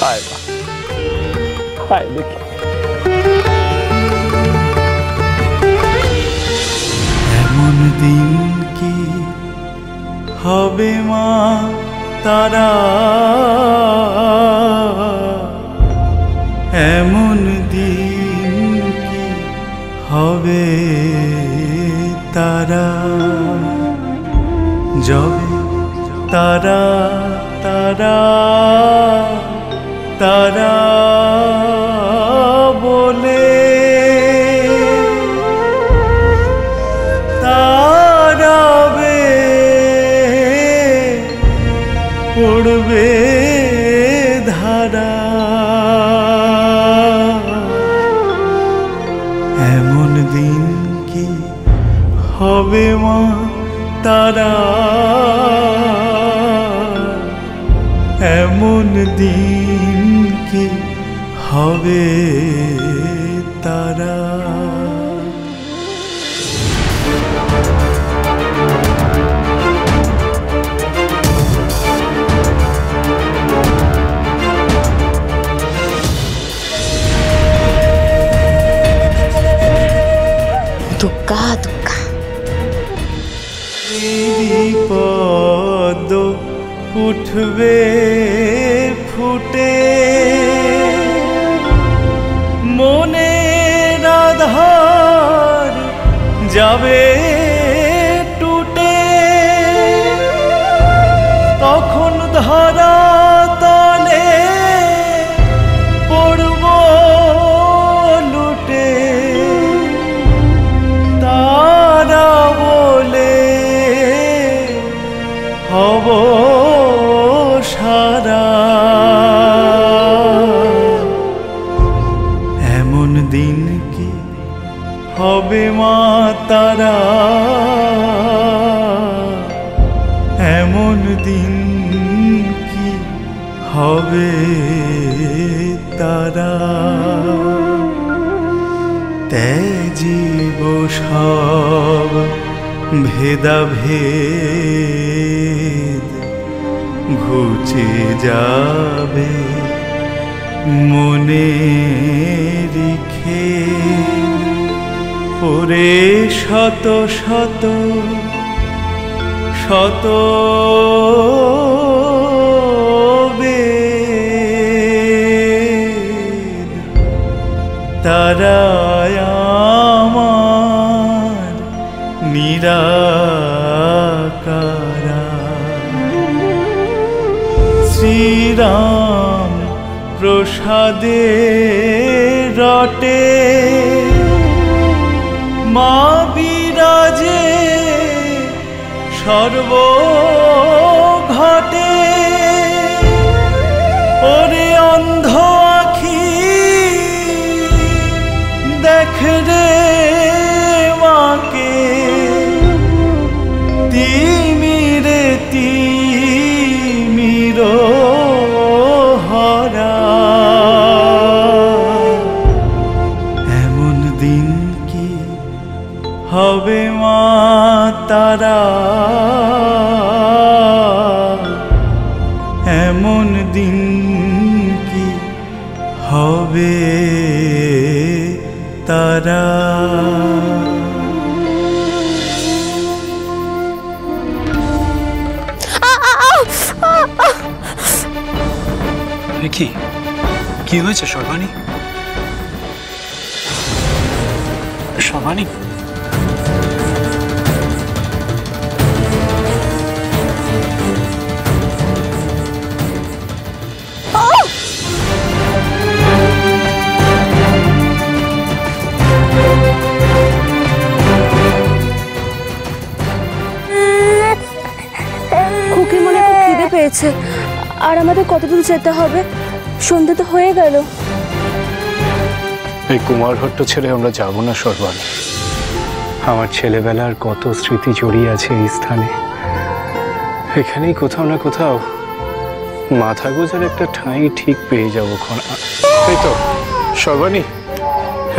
হায় মা, হায় দেখি। এমন দিন কি হবে মা তারা, এমন দিন কি হবে তারা, যবে তারা তারা তারা বলে তারাবে পড়বে ধারা, এমন দিন কি হবে মা তারা, এমন দিন কি হবে তারা। দুঃখা দুঃখা পদ্ম উঠবে ফুটে, মনের আধার যাবে টুটে, তখন ধরা তলে পড়ব লুটে, তারা বলে হব সারা, এমন দিন কি হবে মা তারা, এমন দিন কি হবে তারা, ত্যাজিব সব ভেদাভেদ, ঘুচে যাবে মনে রেখে, ওরে শত শত শত বেদ, তারায় আমার নিরাকারা, শ্রীরাম প্রসাদে রটে মা বিরাজে সর্বঘটে, ওরে অন্ধ আখি দেখ রে মাকে, তিমিরে তিমির হরা, এমন দিন কি হবে মা তারা, এমন দিন কি হবে তারা। কি কি হয়েছে সর্বাণী? সর্বাণী খুকির মনে খুব খিদে পেয়েছে, আর আমাদের কত দূর যেতে হবে? সন্ধ্যে তো হয়ে গেল। এই কুমারঘট্ট ছেড়ে আমরা যাব না সর্বাণী, আমার ছেলেবেলার কত স্মৃতি জড়িয়ে আছে এই স্থানে, এখানেই কোথাও না কোথাও মাথা গোজার একটা ঠাঁই ঠিক পেয়ে যাবো। এই তো সর্বাণী,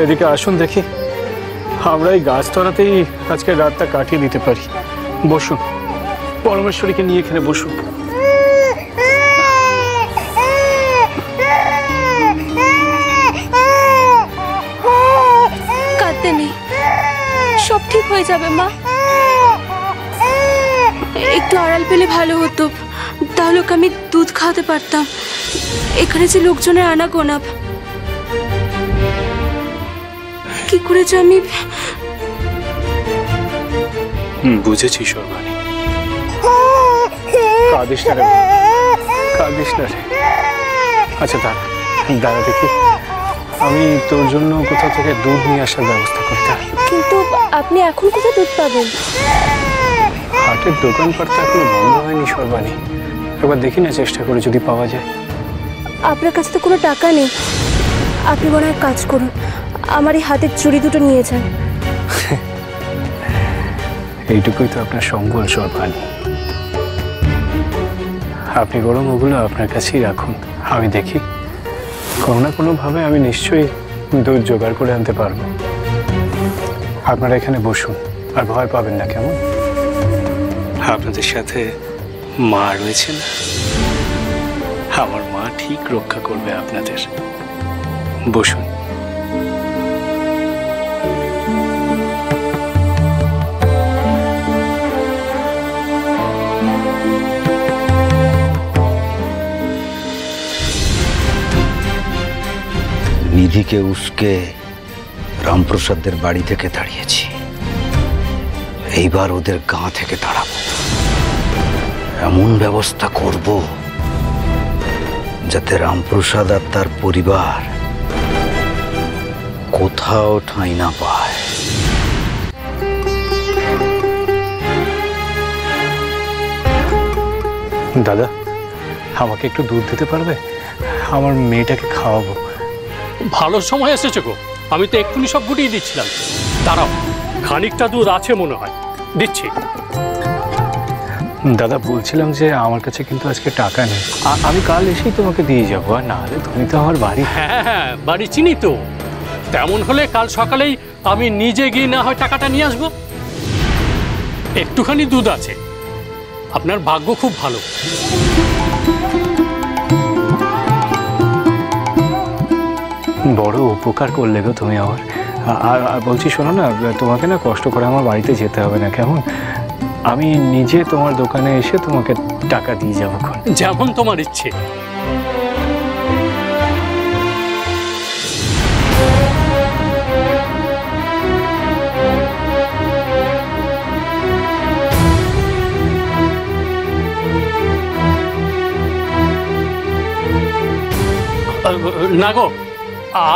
এদিকে আসুন দেখি, আমরা এই গাছতলাতেই আজকে রাতটা কাটিয়ে দিতে পারি। বসুন, পরমেশ্বরীকে নিয়ে এখানে বসুন। হয়ে যাবে মা। একটু আড়াল পেলে ভালো হতো, তাহলে ওকে আমি দুধ খাওয়াতে পারতাম। এখানে যে লোকজনের আনাগোনা, কি করে যে আমি। বুঝেছি সর্বাণী, কাঁদিস না রে, কাঁদিস না রে। আচ্ছা দাঁড়া দাঁড়া, দেখি আমি তোর জন্য কোথাও থেকে দুধ নিয়ে আসার ব্যবস্থা করতে। কিন্তু আপনি এখন কোথায় দুধ পাবেন? হাটের দোকানপাট তো এখনো বন্ধ হয়নি সর্বাণী, একবার দেখি না চেষ্টা করে যদি পাওয়া যায়। আপনার কাছে তো কোনো টাকা নেই, আপনি মনে হয় কাজ করুন, আমার এই হাতের চুড়ি দুটো নিয়ে যান। এইটুকুই তো আপনার সম্বল সর্বাণী, আপনি বরং ওগুলো আপনার কাছেই রাখুন। আমি দেখি কোনো না কোনোভাবে আমি নিশ্চয়ই দুধ জোগাড় করে আনতে পারবো। আপনারা এখানে বসুন, আর ভয় পাবেন না কেমন? আপনাদের সাথে মা রয়েছে না, আমার মা ঠিক রক্ষা করবে আপনাদের। বসুন। নিধিকে উস্কে রামপ্রসাদদের বাড়ি থেকে তাড়িয়েছি, এইবার ওদের গাঁ থেকে তাড়াবো। এমন ব্যবস্থা করব যাতে রামপ্রসাদ আর তার পরিবার কোথাও ঠাঁই না পায়। দাদা, আমাকে একটু দুধ দিতে পারবে? আমার মেয়েটাকে খাওয়াবো। ভালো সময় এসেছে গো, আমি তো এক্ষুনি সব গুটিয়ে দিচ্ছিলাম। দাঁড়াও, খানিকটা দুধ আছে মনে হয়, দিচ্ছি। দাদা বলছিলাম যে আমার কাছে কিন্তু আজকে টাকা নেই, আমি কাল এসেই তোমাকে দিয়ে যাবো। আর না হলে তুমি তো আমার বাড়ি। হ্যাঁ হ্যাঁ, বাড়ি চিনি তো। তেমন হলে কাল সকালেই আমি নিজে গিয়ে না হয় টাকাটা নিয়ে আসবো। একটুখানি দুধ আছে, আপনার ভাগ্য খুব ভালো। বড় উপকার করলে গো তুমি আমার। আর বলছি শোনো না, তোমাকে না কষ্ট করে আমার বাড়িতে যেতে হবে না কেমন? আমি নিজে তোমার দোকানে এসে তোমাকে টাকা দিয়ে যাবো। যেমন তোমার ইচ্ছে। না গো,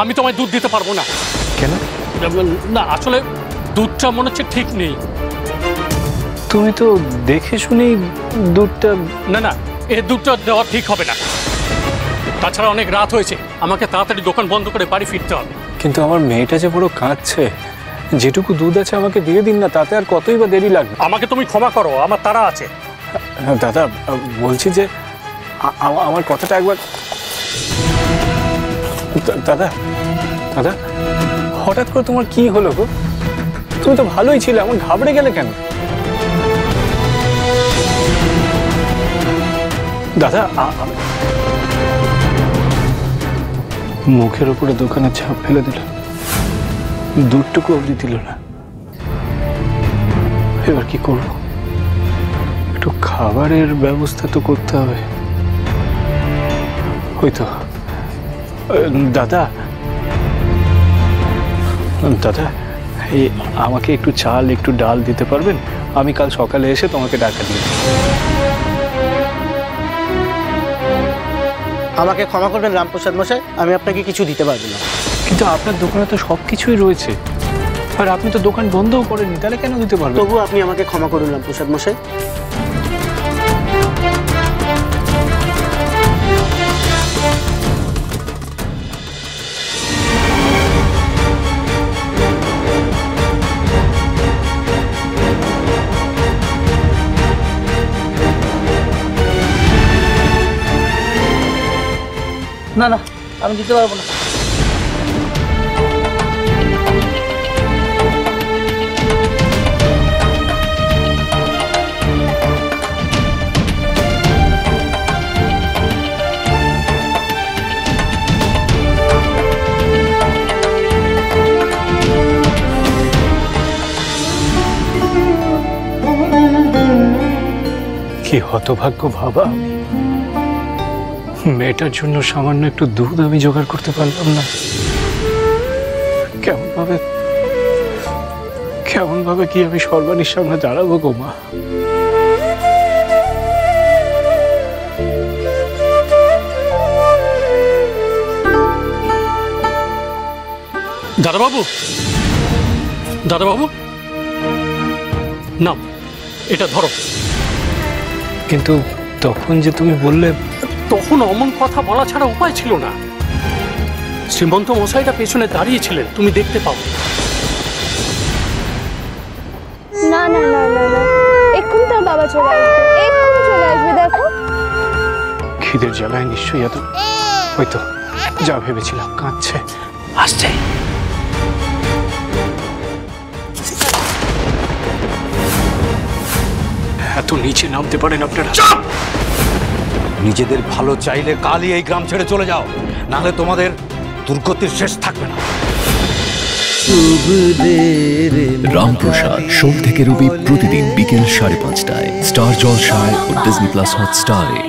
আমি তোমায় দুধ দিতে পারবো না। কেন? না, আসলে দুধটা মনে হচ্ছে ঠিক নেই। তুমি তো দেখে শুনেই দুধটা। না না, এই দুধটা দেওয়া ঠিক হবে না। তাছাড়া অনেক রাত হয়েছে, আমাকে তাড়াতাড়ি দোকান বন্ধ করে বাড়ি ফিরতে হবে। কিন্তু আমার মেয়েটা যে বড় কাঁদছে, যেটুকু দুধ আছে আমাকে দিয়ে দিন না, তাতে আর কতই বা দেরি লাগবে। আমাকে তুমি ক্ষমা করো, আমার তাড়া আছে। দাদা বলছি যে আমার কথাটা একবার। দাদা দাদা, হঠাৎ করে তোমার কি হলো গো? তুমি তো ভালোই ছিলে, এমন ঘাবড়ে গেলে কেন? দাদা, মুখের উপরে দোকানের ছাপ ফেলে দিল, দুধটুকু অবধি দিল না। এবার কি করব? একটু খাবারের ব্যবস্থা তো করতে হবে। হয়তো দাদা দাদা এই আমাকে একটু চাল একটু ডাল দিতে পারবেন? আমি কাল সকালে এসে তোমাকে টাকা দিয়ে দেব। আমাকে ক্ষমা করবেন রামপ্রসাদ মশাই, আমি আপনাকে কিছু দিতে পারবো না। কিন্তু আপনার দোকানে তো সব কিছুই রয়েছে, আর আপনি তো দোকান বন্ধও করেননি, তাহলে কেন দিতে পারবেন? তবু আপনি আমাকে ক্ষমা করুন রামপ্রসাদ মশাই। না না, আমি দিতে পারবো না। কি হতভাগ্য ভাবা আমি। মেয়েটার জন্য সামান্য একটু দুধ আমি জোগাড় করতে পারলাম না। কেমন ভাবে কি আমি সর্বাণীর সামনে দাঁড়াবো গো মা? দাদাবাবু, দাদাবাবু, নাও এটা ধরো। কিন্তু তখন যে তুমি বললে, তখন অমন কথা বলা ছাড়া উপায় ছিল না। শ্রীমন্ত মশাইটা পেছনে দাঁড়িয়েছিলেন, তুমি দেখতে পাও। না না না না না, এক্ষুনি তোর বাবা চলে আসবে, এক্ষুনি চলে আসবে। দেখো খিদের জ্বালায় নিশ্চয়ই এত, ওই তো যা ভেবেছিলাম, কাঁদছে, আসছে। এত নিচে নামতে পারেন আপনারা? নিজেদের ভালো চাইলে কালই এই গ্রাম ছেড়ে চলে যাও, নাহলে তোমাদের দুর্গতির শেষ থাকবে না। রামপ্রসাদ সোম থেকে রবি প্রতিদিন বিকেল 5:30টায় স্টার জলসায় ও ডিজনি প্লাস হটস্টারে।